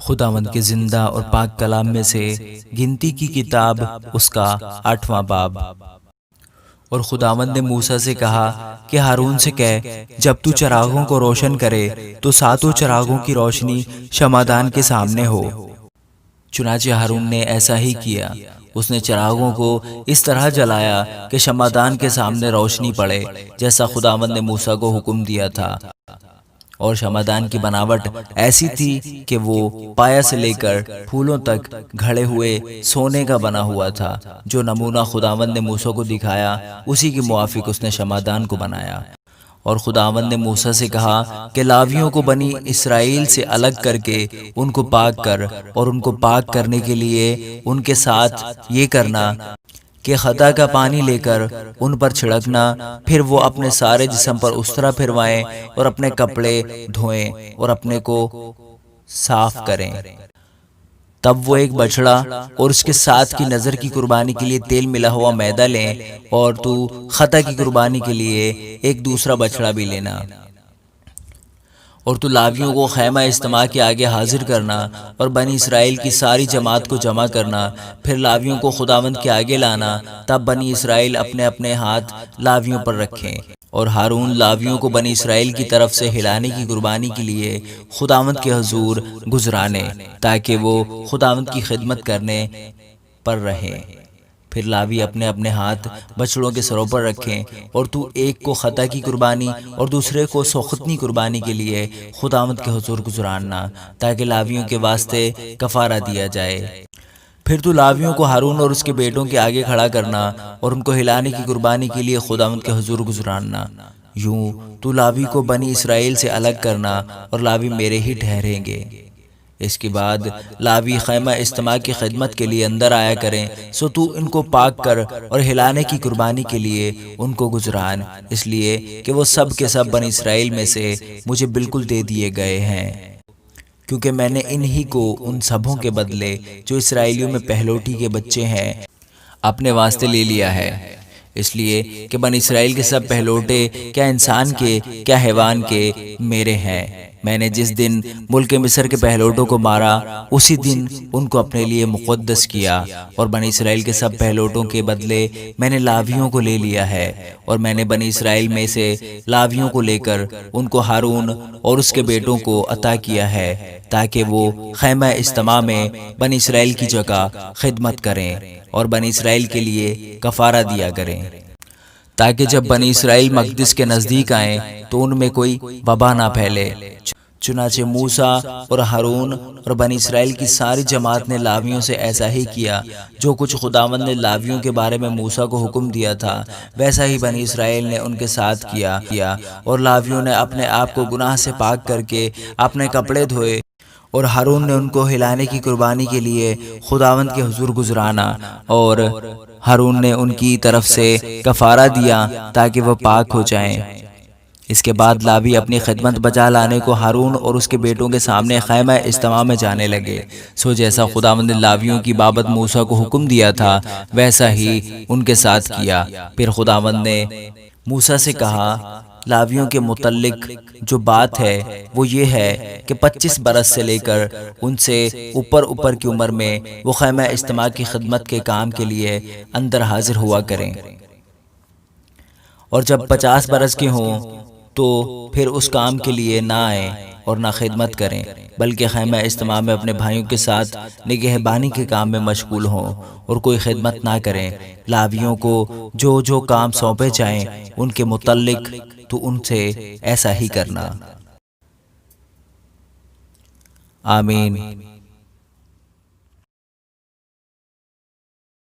خداوند کے زندہ اور پاک کلام میں سے گنتی کی کتاب اس کا 8واں باب۔ اور خداوند نے موسیٰ سے کہا کہ ہارون سے کہہ جب تو چراغوں کو روشن کرے تو ساتوں چراغوں کی روشنی شمعدان کے سامنے ہو۔ چنانچہ ہارون نے ایسا ہی کیا، اس نے چراغوں کو اس طرح جلایا کہ شمعدان کے سامنے روشنی پڑے، جیسا خداوند نے موسیٰ کو حکم دیا تھا۔ اور شمعدان کی بناوٹ ایسی تھی کہ وہ پایا سے لے کر پھولوں تک گھڑے ہوئے سونے کا بنا ہوا تھا۔ جو نمونہ خداوند نے موسیٰ کو دکھایا اسی کے موافق اس نے شمعدان کو بنایا۔ اور خداوند نے موسیٰ سے کہا کہ لاویوں کو بنی اسرائیل سے الگ کر کے ان کو پاک کر، اور ان کو پاک کرنے کے لیے ان کے ساتھ یہ کرنا کہ خطا کا پانی لے کر ان پر چھڑکنا، پھر وہ اپنے سارے جسم پر اس طرح پھروائیں اور اپنے کپڑے دھوئیں اور اپنے کو صاف کریں۔ تب وہ ایک بچڑا اور اس کے ساتھ کی نظر کی قربانی کے لیے تیل ملا ہوا میدا لیں، اور تو خطا کی قربانی کے لیے ایک دوسرا بچڑا بھی لینا۔ اور تو لاویوں کو خیمہ اجتماع کے آگے حاضر کرنا اور بنی اسرائیل کی ساری جماعت کو جمع کرنا، پھر لاویوں کو خداوند کے آگے لانا۔ تب بنی اسرائیل اپنے اپنے ہاتھ لاویوں پر رکھیں، اور ہارون لاویوں کو بنی اسرائیل کی طرف سے ہلانے کی قربانی کے لیے خداوند کے حضور گزرانے، تاکہ وہ خداوند کی خدمت کرنے پر رہیں۔ پھر لاوی اپنے اپنے ہاتھ بچڑوں کے سروں پر رکھیں، اور تو ایک کو خطا کی قربانی اور دوسرے کو سوختنی قربانی کے لیے خداوند کے حضور گزارنا، تاکہ لاویوں کے واسطے کفارہ دیا جائے۔ پھر تو لاویوں کو ہارون اور اس کے بیٹوں کے آگے کھڑا کرنا اور ان کو ہلانے کی قربانی کے لیے خداوند کے حضور گزارنا۔ یوں تو لاوی کو بنی اسرائیل سے الگ کرنا، اور لاوی میرے ہی ٹھہریں گے۔ اس کے بعد لاوی خیمہ اجتماع کی خدمت کے لیے اندر آیا کریں، سو تو ان کو پاک کر اور ہلانے کی قربانی کے لیے ان کو گزران، اس لیے کہ وہ سب کے سب بنی اسرائیل میں سے مجھے بالکل دے دیے گئے ہیں، کیونکہ میں نے انہی کو ان سبوں کے بدلے جو اسرائیلیوں میں پہلوٹی کے بچے ہیں اپنے واسطے لے لیا ہے۔ اس لیے کہ بنی اسرائیل کے سب پہلوٹے، کیا انسان کے کیا حیوان کے، میرے ہیں۔ میں نے جس دن ملک مصر کے پہلوٹوں کو مارا اسی دن ان کو اپنے لیے مقدس کیا، اور بنی اسرائیل کے سب پہلوٹوں کے بدلے میں نے لاویوں کو لے لیا ہے۔ اور میں نے بنی اسرائیل میں سے لاویوں کو لے کر ان کو ہارون اور اس کے بیٹوں کو عطا کیا ہے، تاکہ وہ خیمہ اجتماع میں بنی اسرائیل کی جگہ خدمت کریں اور بنی اسرائیل کے لیے کفارہ دیا کریں، تاکہ جب بنی اسرائیل مقدس کے نزدیک آئیں تو ان میں کوئی وبا نہ پھیلے۔ چنانچہ موسیٰ اور ہارون اور بنی اسرائیل کی ساری جماعت نے لاویوں سے ایسا ہی کیا، جو کچھ خداوند نے لاویوں کے بارے میں موسیٰ کو حکم دیا تھا ویسا ہی بنی اسرائیل نے ان کے ساتھ کیا۔ اور لاویوں نے اپنے آپ کو گناہ سے پاک کر کے اپنے کپڑے دھوئے، اور ہارون نے ان کو ہلانے کی قربانی کے لیے خداوند کے حضور گزرانا، اور ہارون نے ان کی طرف سے کفارہ دیا تاکہ وہ پاک ہو جائیں۔ اس کے بعد لاوی اپنی خدمت بجا لانے کو ہارون اور اس کے بیٹوں کے سامنے خیمہ اجتماع میں جانے لگے، سو جیسا خداوند نے لاویوں کی بابت موسیٰ کو حکم دیا تھا ویسا ہی ان کے ساتھ کیا۔ پھر خداوند نے موسیٰ سے کہا، لاویوں کے متعلق جو بات ہے وہ یہ ہے کہ 25 برس سے لے کر ان سے اوپر کی عمر میں وہ خیمہ اجتماع کی خدمت کے کام کے لیے اندر حاضر ہوا کریں، اور جب 50 برس کے ہوں تو پھر اس کام کے لیے نہ آئیں اور نہ خدمت کریں، بلکہ خیمہ اجتماع میں اپنے بھائیوں کے ساتھ نگہبانی کے کام میں مشغول ہوں اور کوئی خدمت نہ کریں۔ لاویوں کو جو کام سونپے جائیں ان کے متعلق تو ان سے ایسا ہی کرنا۔ آمین۔